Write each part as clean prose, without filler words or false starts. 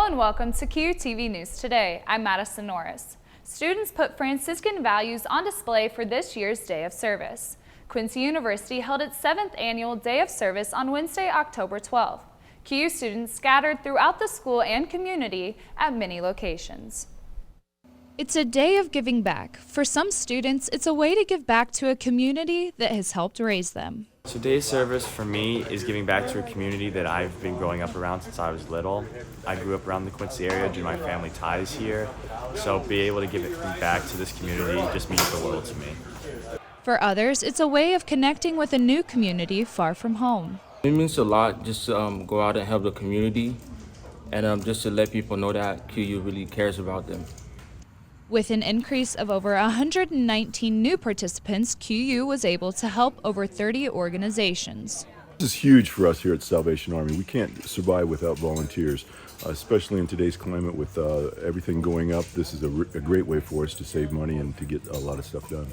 and welcome to QTV News Today. I'm Mattison Norris. Students put Franciscan values on display for this year's Day of Service. Quincy University held its 7th annual Day of Service on Wednesday, October 12th. QU students scattered throughout the school and community at many locations. It's a day of giving back. For some students, it's a way to give back to a community that has helped raise them. Today's service for me is giving back to a community that I've been growing up around since I was little. I grew up around the Quincy area due to my family ties here, so be able to give it back to this community just means the world to me. For others, it's a way of connecting with a new community far from home. It means a lot just to go out and help the community and just to let people know that QU really cares about them. With an increase of over 119 new participants, QU was able to help over 30 organizations. This is huge for us here at Salvation Army. We can't survive without volunteers, especially in today's climate with everything going up. This is a great way for us to save money and to get a lot of stuff done.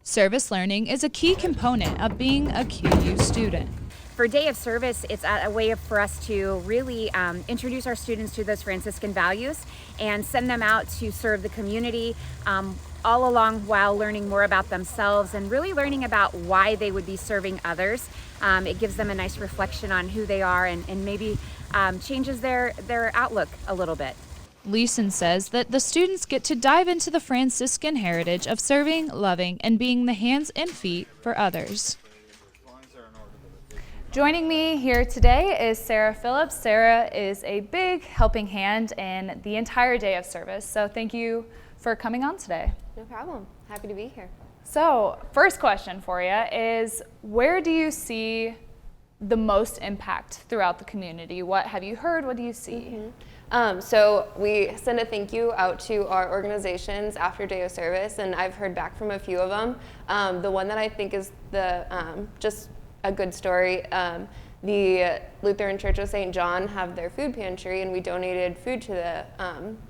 Service learning is a key component of being a QU student. For Day of Service, it's a way for us to really introduce our students to those Franciscan values and send them out to serve the community all along while learning more about themselves and really learning about why they would be serving others. It gives them a nice reflection on who they are and maybe changes their outlook a little bit. Leeson says that the students get to dive into the Franciscan heritage of serving, loving, and being the hands and feet for others. Joining me here today is Sarah Phillips. Sarah is a big helping hand in the entire Day of Service, so thank you for coming on today. No problem. Happy to be here. So, first question for you is, where do you see the most impact throughout the community? What have you heard? What do you see? So we send a thank you out to our organizations after Day of Service, and I've heard back from a few of them. The one that I think is the just a good story, the Lutheran Church of St. John have their food pantry, and we donated food to the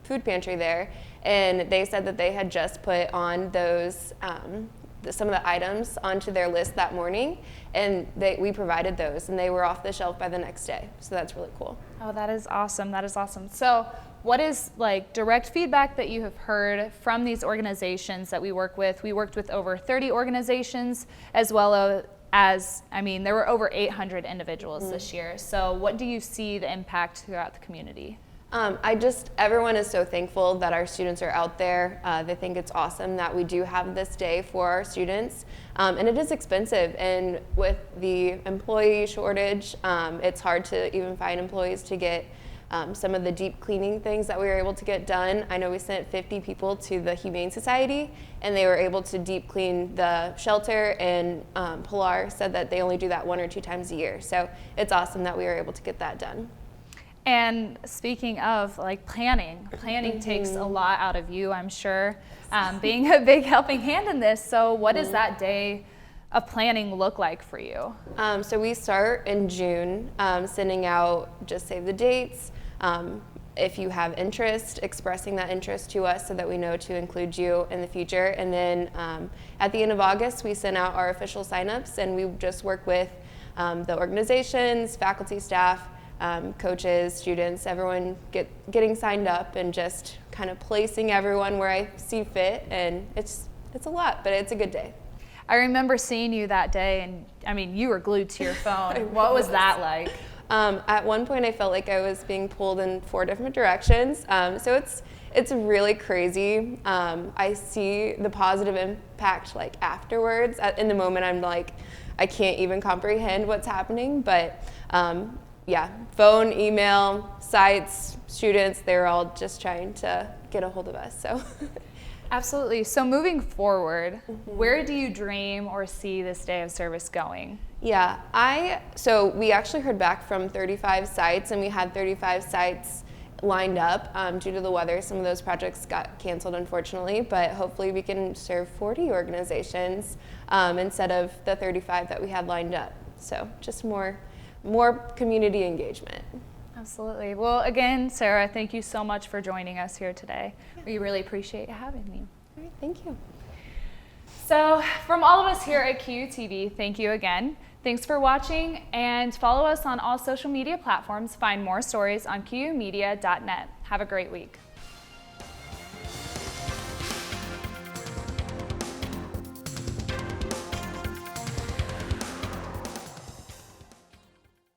food pantry there, and they said that they had just put on those some of the items onto their list that morning, and we provided those, and they were off the shelf by the next day, so that's really cool. Oh, that is awesome. That is awesome. So what is direct feedback that you have heard from these organizations that we work with? We worked with over 30 organizations as well as, there were over 800 individuals this year. So what do you see the impact throughout the community? Everyone is so thankful that our students are out there. They think it's awesome that we do have this day for our students. And it is expensive, and with the employee shortage, it's hard to even find employees to get some of the deep cleaning things that we were able to get done. I know we sent 50 people to the Humane Society, and they were able to deep clean the shelter, and Pilar said that they only do that 1 or 2 times a year. So it's awesome that we were able to get that done. And speaking of planning takes a lot out of you, I'm sure, being a big helping hand in this. So what does that day of planning look like for you? So we start in June, sending out just save the dates. If you have interest, expressing that interest to us so that we know to include you in the future. And then at the end of August, we send out our official signups, and we just work with the organizations, faculty, staff, coaches, students, everyone getting signed up and just kind of placing everyone where I see fit. And it's a lot, but it's a good day. I remember seeing you that day, and you were glued to your phone. What was that like? At one point, I felt like I was being pulled in 4 different directions. So it's really crazy. I see the positive impact afterwards. In the moment, I'm I can't even comprehend what's happening. But yeah, phone, email, sites, students, they're all just trying to get a hold of us. So. Absolutely. So moving forward, where do you dream or see this Day of Service going? Yeah, so we actually heard back from 35 sites, and we had 35 sites lined up due to the weather. Some of those projects got canceled, unfortunately, but hopefully we can serve 40 organizations instead of the 35 that we had lined up. So just more community engagement. Absolutely. Well, again, Sarah, thank you so much for joining us here today. We really appreciate you having me. All right, thank you. So from all of us here at QTV, thank you again. Thanks for watching, and follow us on all social media platforms. Find more stories on QUmedia.net. Have a great week.